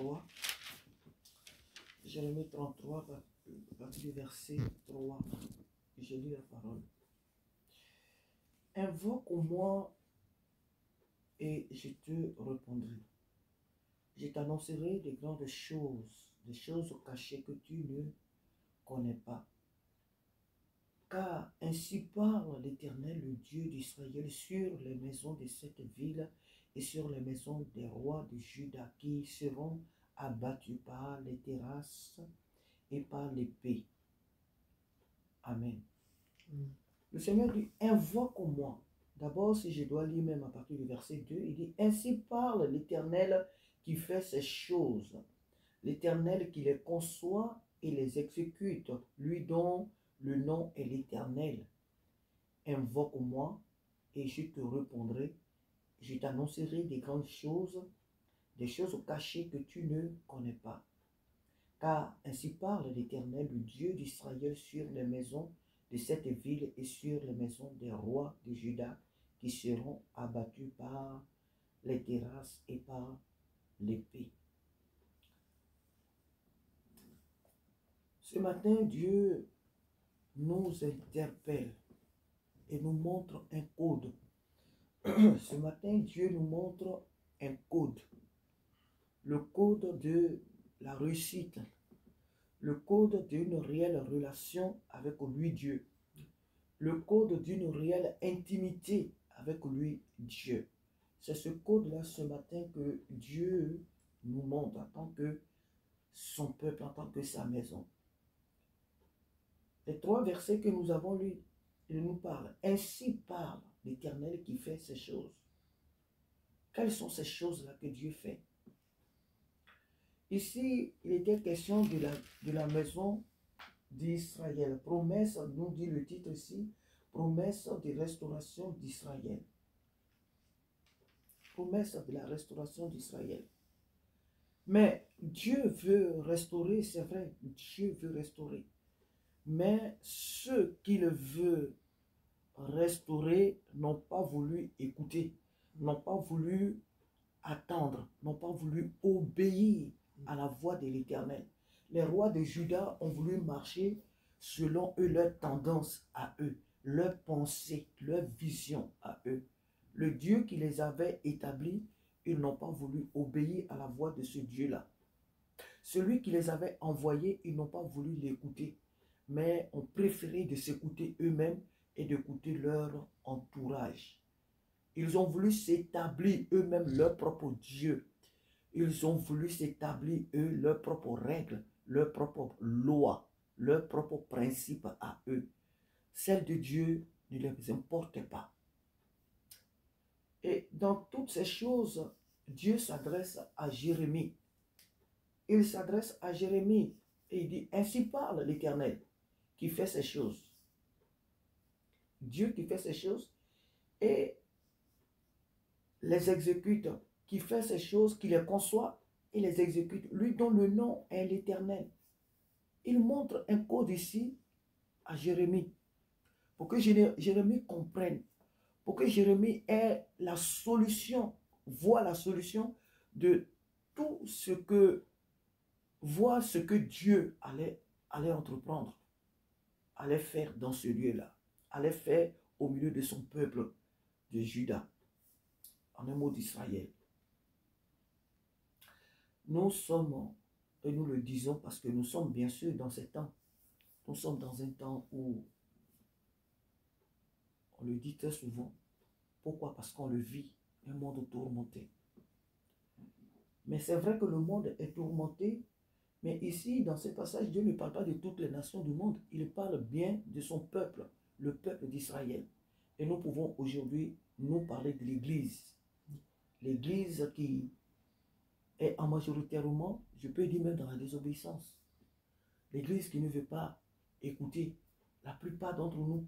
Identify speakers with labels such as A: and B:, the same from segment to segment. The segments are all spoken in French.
A: 33. Jérémie 33, à partir du verset 3. Je lis la parole. Invoque-moi et je te répondrai. Je t'annoncerai des grandes choses, des choses cachées que tu ne connais pas. Car ainsi parle l'Éternel, le Dieu d'Israël, sur les maisons de cette ville et sur les maisons des rois de Juda qui seront abattus par les terrasses et par l'épée. Amen. Le Seigneur dit, invoque-moi. D'abord, si je dois lire même à partir du verset 2, il dit, ainsi parle l'Éternel qui fait ces choses, l'Éternel qui les conçoit et les exécute, lui dont le nom est l'Éternel. Invoque-moi et je te répondrai, je t'annoncerai des grandes choses, des choses cachées que tu ne connais pas. Car ainsi parle l'Éternel, le Dieu d'Israël, sur les maisons de cette ville et sur les maisons des rois de Juda qui seront abattus par les terrasses et par l'épée. Ce matin, Dieu nous interpelle et nous montre un code. Ce matin, Dieu nous montre un code. Le code de la réussite. Le code d'une réelle relation avec lui, Dieu. Le code d'une réelle intimité avec lui, Dieu. C'est ce code-là ce matin que Dieu nous montre en tant que son peuple, en tant que sa maison. Les 3 versets que nous avons lus, il nous parle. Ainsi parle l'Éternel qui fait ces choses. Quelles sont ces choses-là que Dieu fait? Ici, il était question de la maison d'Israël. Promesse, nous dit le titre ici, promesse de restauration d'Israël. Promesse de la restauration d'Israël. Mais Dieu veut restaurer, c'est vrai, Dieu veut restaurer. Mais ceux qu'il veut restaurer n'ont pas voulu écouter, n'ont pas voulu attendre, n'ont pas voulu obéir à la voix de l'Éternel. Les rois de Juda ont voulu marcher selon eux, leur tendance à eux, leur pensée, leur vision à eux. Le Dieu qui les avait établis, ils n'ont pas voulu obéir à la voix de ce Dieu-là. Celui qui les avait envoyés, ils n'ont pas voulu l'écouter, mais ont préféré de s'écouter eux-mêmes et d'écouter leur entourage. Ils ont voulu s'établir eux-mêmes leur propre Dieu. Ils ont voulu s'établir eux leurs propres règles, leurs propres lois, leurs propres principes à eux. Celles de Dieu ne les importent pas. Et dans toutes ces choses, Dieu s'adresse à Jérémie. Il s'adresse à Jérémie et il dit, ainsi parle l'Éternel qui fait ces choses. Dieu qui fait ces choses et les exécute, qui fait ces choses, qui les conçoit et les exécute, lui dont le nom est l'Éternel. Il montre un code ici à Jérémie, pour que Jérémie comprenne, pour que Jérémie ait la solution, voit la solution de tout ce que, voit ce que Dieu allait entreprendre, allait faire dans ce lieu-là, allait faire au milieu de son peuple de Juda, en un mot d'Israël. Nous sommes, et nous le disons parce que nous sommes bien sûr dans ces temps, nous sommes dans un temps où, on le dit très souvent, pourquoi? Parce qu'on le vit, un monde tourmenté. Mais c'est vrai que le monde est tourmenté, mais ici, dans ce passage, Dieu ne parle pas de toutes les nations du monde, il parle bien de son peuple, le peuple d'Israël. Et nous pouvons aujourd'hui nous parler de l'Église. L'Église qui est en majoritairement, je peux dire même dans la désobéissance. L'Église qui ne veut pas écouter, la plupart d'entre nous,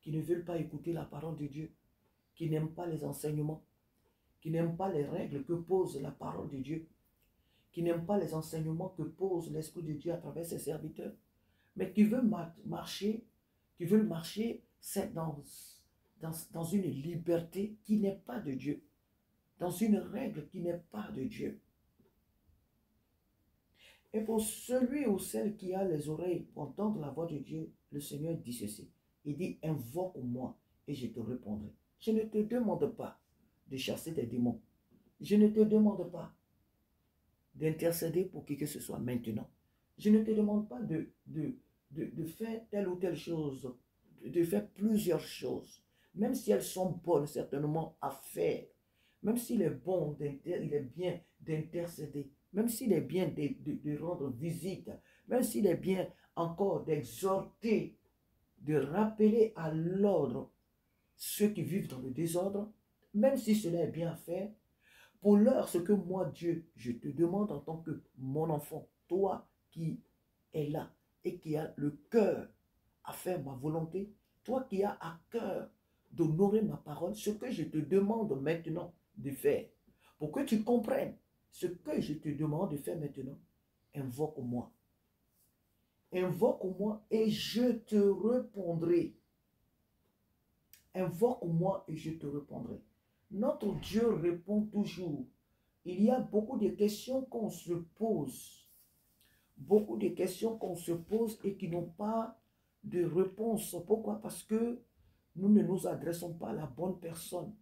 A: qui ne veulent pas écouter la parole de Dieu, qui n'aiment pas les enseignements, qui n'aiment pas les règles que pose la parole de Dieu, qui n'aiment pas les enseignements que pose l'Esprit de Dieu à travers ses serviteurs, mais qui veulent marcher, dans une liberté qui n'est pas de Dieu, dans une règle qui n'est pas de Dieu. Et pour celui ou celle qui a les oreilles pour entendre la voix de Dieu, le Seigneur dit ceci. Il dit, invoque-moi et je te répondrai. Je ne te demande pas de chasser des démons. Je ne te demande pas d'intercéder pour qui que ce soit maintenant. Je ne te demande pas de faire telle ou telle chose, de faire plusieurs choses, même si elles sont bonnes certainement à faire, même s'il est bon, il est bien d'intercéder, même s'il est bien de rendre visite, même s'il est bien encore d'exhorter, de rappeler à l'ordre ceux qui vivent dans le désordre, même si cela est bien à faire. Pour l'heure, ce que moi, Dieu, je te demande en tant que mon enfant, toi qui es là et qui as le cœur à faire ma volonté, toi qui as à cœur d'honorer ma parole, ce que je te demande maintenant de faire, pour que tu comprennes ce que je te demande de faire maintenant, invoque-moi. Invoque-moi et je te répondrai. Invoque-moi et je te répondrai. Notre Dieu répond toujours. Il y a beaucoup de questions qu'on se pose. Beaucoup de questions qu'on se pose et qui n'ont pas de réponse. Pourquoi? Parce que nous ne nous adressons pas à la bonne personne.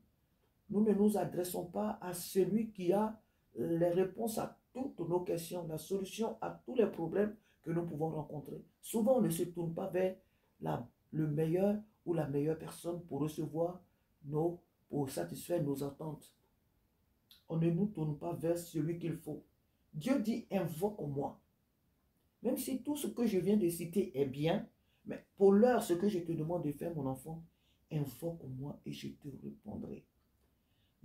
A: Nous ne nous adressons pas à celui qui a les réponses à toutes nos questions, la solution à tous les problèmes que nous pouvons rencontrer. Souvent, on ne se tourne pas vers le meilleur ou la meilleure personne pour recevoir pour satisfaire nos attentes. On ne nous tourne pas vers celui qu'il faut. Dieu dit, invoque-moi. Même si tout ce que je viens de citer est bien, mais pour l'heure, ce que je te demande de faire, mon enfant, invoque-moi et je te répondrai.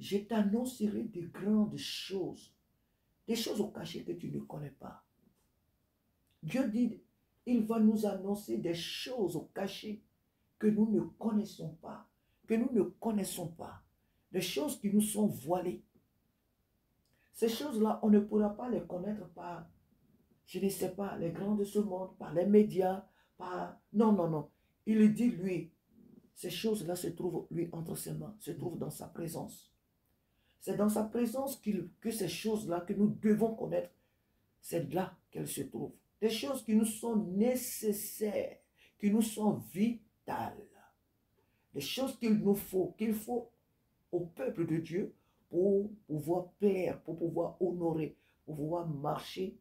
A: Je t'annoncerai de grandes choses, des choses au cachet que tu ne connais pas. Dieu dit, il va nous annoncer des choses au cachet que nous ne connaissons pas, des choses qui nous sont voilées. Ces choses-là, on ne pourra pas les connaître par, je ne sais pas, les grands de ce monde, par les médias, par... Non, non, non. Il dit, lui, ces choses-là se trouvent, lui, entre ses mains, se trouvent dans sa présence. C'est dans sa présence que ces choses-là que nous devons connaître, c'est là qu'elles se trouvent. Des choses qui nous sont nécessaires, qui nous sont vitales. Des choses qu'il faut au peuple de Dieu pour pouvoir plaire, pour pouvoir honorer, pour pouvoir marcher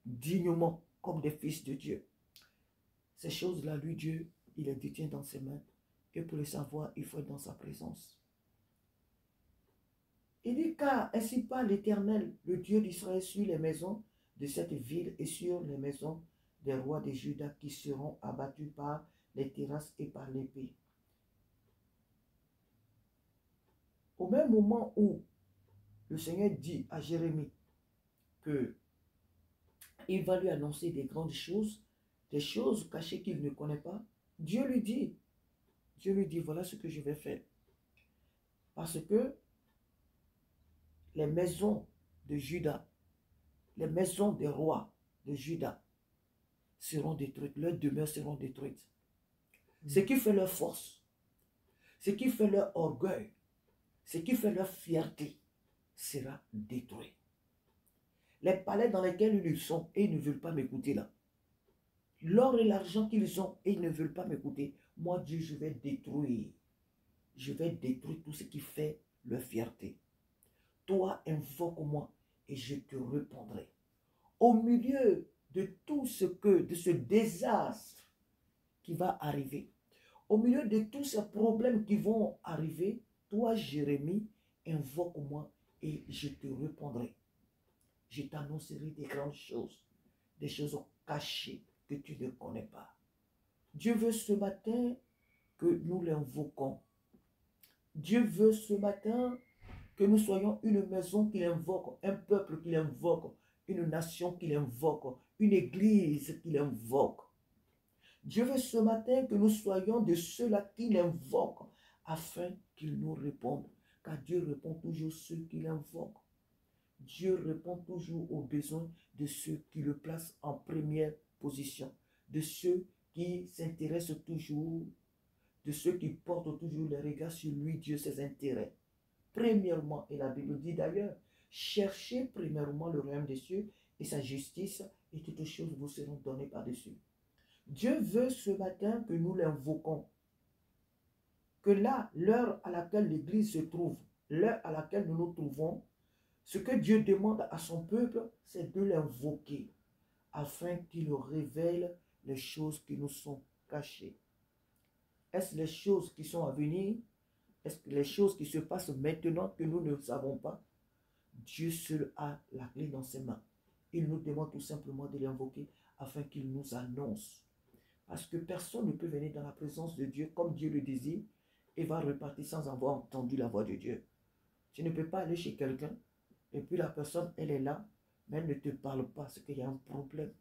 A: dignement comme des fils de Dieu. Ces choses-là, lui, Dieu, il les détient dans ses mains. Et pour les savoir, il faut être dans sa présence. Il dit, car ainsi parle l'Éternel, le Dieu d'Israël, sur les maisons de cette ville et sur les maisons des rois de Juda qui seront abattus par les terrasses et par l'épée. Au même moment où le Seigneur dit à Jérémie que il va lui annoncer des grandes choses, des choses cachées qu'il ne connaît pas, Dieu lui dit, voilà ce que je vais faire. Parce que les maisons de Juda, les maisons des rois de Juda seront détruites, leurs demeures seront détruites. Ce qui fait leur force, ce qui fait leur orgueil, ce qui fait leur fierté sera détruit. Les palais dans lesquels ils sont et ils ne veulent pas m'écouter là. L'or et l'argent qu'ils ont et ils ne veulent pas m'écouter. Moi, Dieu, je vais détruire. Je vais détruire tout ce qui fait leur fierté. Toi, invoque-moi et je te répondrai. Au milieu de tout de ce désastre qui va arriver, au milieu de tous ces problèmes qui vont arriver, toi, Jérémie, invoque-moi et je te répondrai. Je t'annoncerai des grandes choses, des choses cachées que tu ne connais pas. Dieu veut ce matin que nous l'invoquons. Dieu veut ce matin que nous soyons une maison qu'il invoque, un peuple qu'il invoque, une nation qu'il invoque, une église qu'il invoque. Dieu veut ce matin que nous soyons de ceux-là qu'il invoque afin qu'il nous réponde. Car Dieu répond toujours ceux qu'il invoque. Dieu répond toujours aux besoins de ceux qui le placent en première position, de ceux qui s'intéressent toujours, de ceux qui portent toujours les regards sur lui, Dieu, ses intérêts. Premièrement, et la Bible dit d'ailleurs Cherchez premièrement le royaume des cieux et sa justice, et toutes choses vous seront données par-dessus. Dieu veut ce matin que nous l'invoquons. Que là, l'heure à laquelle l'Église se trouve, l'heure à laquelle nous nous trouvons, ce que Dieu demande à son peuple, c'est de l'invoquer, afin qu'il révèle les choses qui nous sont cachées. Est-ce les choses qui sont à venir? Est-ce que les choses qui se passent maintenant que nous ne savons pas? Dieu seul a la clé dans ses mains. Il nous demande tout simplement de l'invoquer afin qu'il nous annonce. Parce que personne ne peut venir dans la présence de Dieu comme Dieu le désire et va repartir sans avoir entendu la voix de Dieu. Tu ne peux pas aller chez quelqu'un et puis la personne, elle est là, mais elle ne te parle pas, c'est qu'il y a un problème.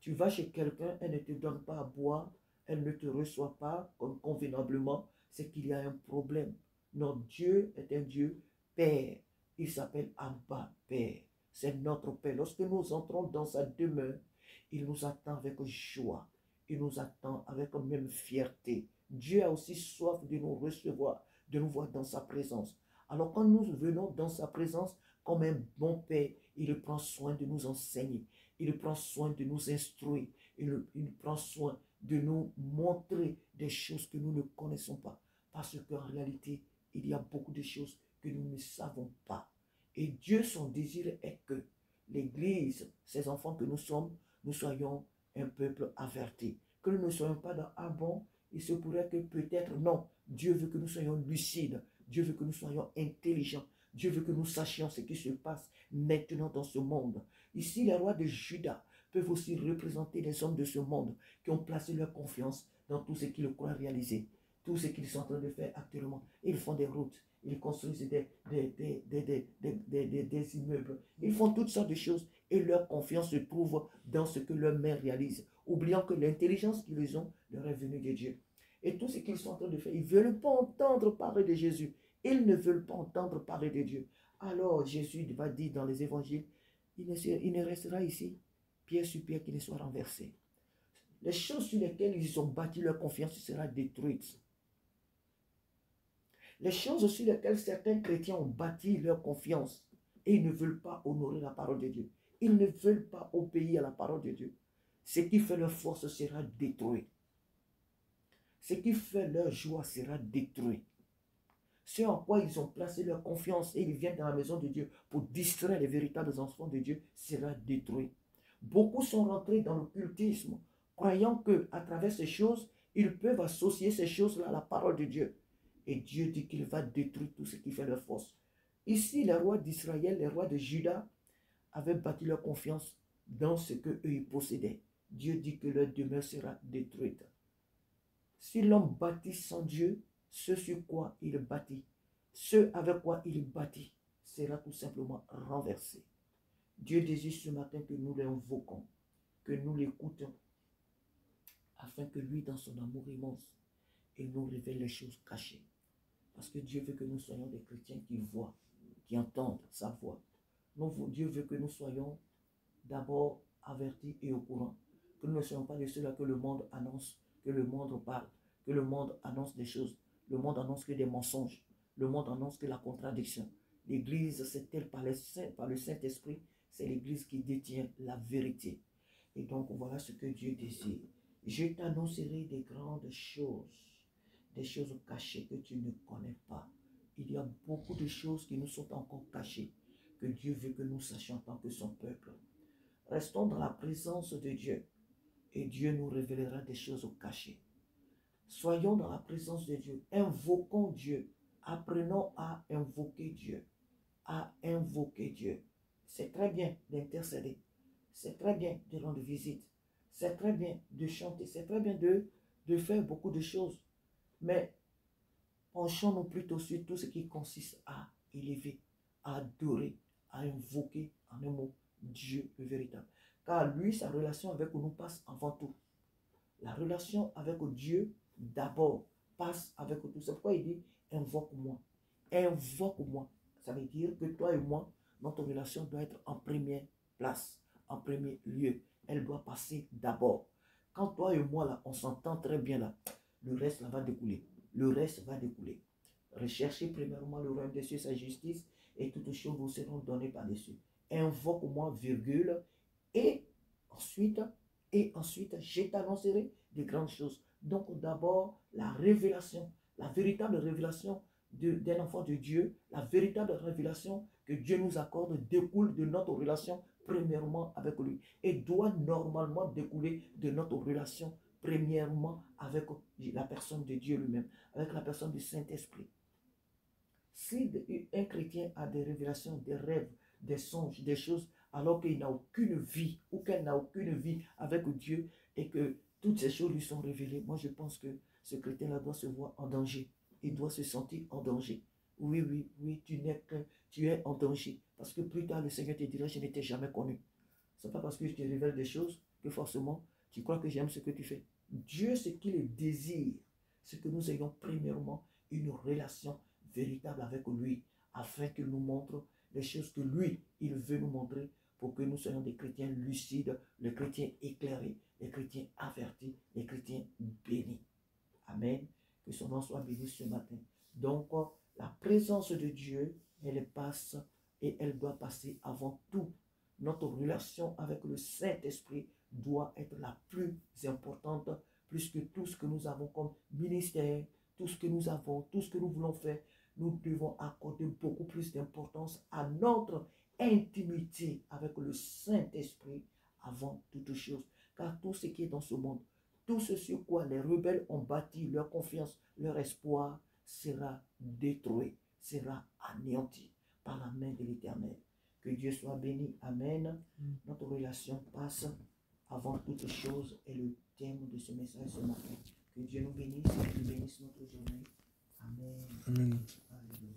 A: Tu vas chez quelqu'un, elle ne te donne pas à boire, elle ne te reçoit pas comme convenablement, c'est qu'il y a un problème. Notre Dieu est un Dieu Père. Il s'appelle Abba Père. C'est notre Père. Lorsque nous entrons dans sa demeure, il nous attend avec joie. Il nous attend avec même fierté. Dieu a aussi soif de nous recevoir, de nous voir dans sa présence. Alors quand nous venons dans sa présence, comme un bon Père, il prend soin de nous enseigner. Il prend soin de nous instruire. Il prend soin de nous montrer des choses que nous ne connaissons pas. Parce qu'en réalité, il y a beaucoup de choses que nous ne savons pas. Et Dieu, son désir est que l'Église, ces enfants que nous sommes, nous soyons un peuple averti. Que nous ne soyons pas dans un bon, il se pourrait que peut-être non. Dieu veut que nous soyons lucides. Dieu veut que nous soyons intelligents. Dieu veut que nous sachions ce qui se passe maintenant dans ce monde. Ici, les rois de Juda peuvent aussi représenter les hommes de ce monde qui ont placé leur confiance dans tout ce qu'ils croient réaliser, tout ce qu'ils sont en train de faire actuellement. Ils font des routes, ils construisent des immeubles, ils font toutes sortes de choses et leur confiance se trouve dans ce que leurs mains réalisent, oubliant que l'intelligence qu'ils ont leur est venue de Dieu. Et tout ce qu'ils sont en train de faire, ils ne veulent pas entendre parler de Jésus. Ils ne veulent pas entendre parler de Dieu. Alors Jésus va dire dans les évangiles, il ne restera ici, pierre sur pierre, qui ne soit renversé. Les choses sur lesquelles ils ont bâti leur confiance seront détruites. Les choses sur lesquelles certains chrétiens ont bâti leur confiance et ils ne veulent pas honorer la parole de Dieu. Ils ne veulent pas obéir à la parole de Dieu. Ce qui fait leur force sera détruit. Ce qui fait leur joie sera détruit. Ce en quoi ils ont placé leur confiance et ils viennent dans la maison de Dieu pour distraire les véritables enfants de Dieu sera détruit. Beaucoup sont rentrés dans l'occultisme, croyant qu'à travers ces choses, ils peuvent associer ces choses-là à la parole de Dieu. Et Dieu dit qu'il va détruire tout ce qui fait leur force. Ici, les rois d'Israël, les rois de Juda, avaient bâti leur confiance dans ce qu'eux ils possédaient. Dieu dit que leur demeure sera détruite. Si l'homme bâtit sans Dieu, ce sur quoi il bâtit, ce avec quoi il bâtit, sera tout simplement renversé. Dieu désire ce matin que nous l'invoquons, que nous l'écoutons, afin que lui, dans son amour immense, il nous révèle les choses cachées. Parce que Dieu veut que nous soyons des chrétiens qui voient, qui entendent sa voix. Dieu veut que nous soyons d'abord avertis et au courant. Que nous ne soyons pas les seuls que le monde annonce, que le monde parle, que le monde annonce des choses. Le monde annonce que des mensonges. Le monde annonce que la contradiction. L'Église, c'est-elle par le Saint-Esprit, c'est l'Église qui détient la vérité. Et donc, voilà ce que Dieu désire. Je t'annoncerai des grandes choses, des choses cachées que tu ne connais pas. Il y a beaucoup de choses qui nous sont encore cachées, que Dieu veut que nous sachions en tant que son peuple. Restons dans la présence de Dieu et Dieu nous révélera des choses cachées. Soyons dans la présence de Dieu, invoquons Dieu, apprenons à invoquer Dieu, à invoquer Dieu. C'est très bien d'intercéder, c'est très bien de rendre visite, c'est très bien de chanter, c'est très bien de faire beaucoup de choses, mais penchons-nous plutôt sur tout ce qui consiste à élever, à adorer, à invoquer en un mot Dieu le véritable. Car lui, sa relation avec nous passe avant tout. La relation avec Dieu, d'abord, passe avec tout. C'est pourquoi il dit, invoque-moi. Invoque-moi. Ça veut dire que toi et moi, notre relation doit être en première place, en premier lieu. Elle doit passer d'abord. Quand toi et moi, là, on s'entend très bien là, le reste là, va découler. Le reste va découler. Recherchez premièrement le royaume des cieux, sa justice, et toutes choses vous seront données par-dessus. Invoque-moi, virgule, et ensuite, je t'annoncerai des grandes choses. Donc d'abord, la révélation, la véritable révélation d'un enfant de Dieu, la véritable révélation que Dieu nous accorde découle de notre relation premièrement avec lui et doit normalement découler de notre relation premièrement avec la personne de Dieu lui-même, avec la personne du Saint-Esprit. Si un chrétien a des révélations, des rêves, des songes, des choses, alors qu'il n'a aucune vie ou qu'elle n'a aucune vie avec Dieu et que toutes ces choses lui sont révélées, moi je pense que ce chrétien-là doit se voir en danger. Il doit se sentir en danger. Oui, oui, oui, tu es en danger. Parce que plus tard, le Seigneur te dira, je ne t'ai jamais connu. Ce n'est pas parce que je te révèle des choses que forcément, tu crois que j'aime ce que tu fais. Dieu, ce qu'il désire, c'est que nous ayons premièrement une relation véritable avec lui, afin qu'il nous montre les choses que lui, il veut nous montrer, pour que nous soyons des chrétiens lucides, les chrétiens éclairés, les chrétiens avertis, les chrétiens bénis. Amen. Que son nom soit béni ce matin. Donc, la présence de Dieu, elle passe et elle doit passer avant tout. Notre relation avec le Saint-Esprit doit être la plus importante, plus que tout ce que nous avons comme ministère, tout ce que nous avons, tout ce que nous voulons faire. Nous devons accorder beaucoup plus d'importance à notre intimité avec le Saint-Esprit avant toute chose. Car tout ce qui est dans ce monde, tout ce sur quoi les rebelles ont bâti leur confiance, leur espoir, sera détruit, sera anéanti par la main de l'Éternel. Que Dieu soit béni. Amen. Notre relation passe avant toute chose est le thème de ce message ce matin. Que Dieu nous bénisse et qu'il bénisse notre journée. Amen. Amen. Alléluia.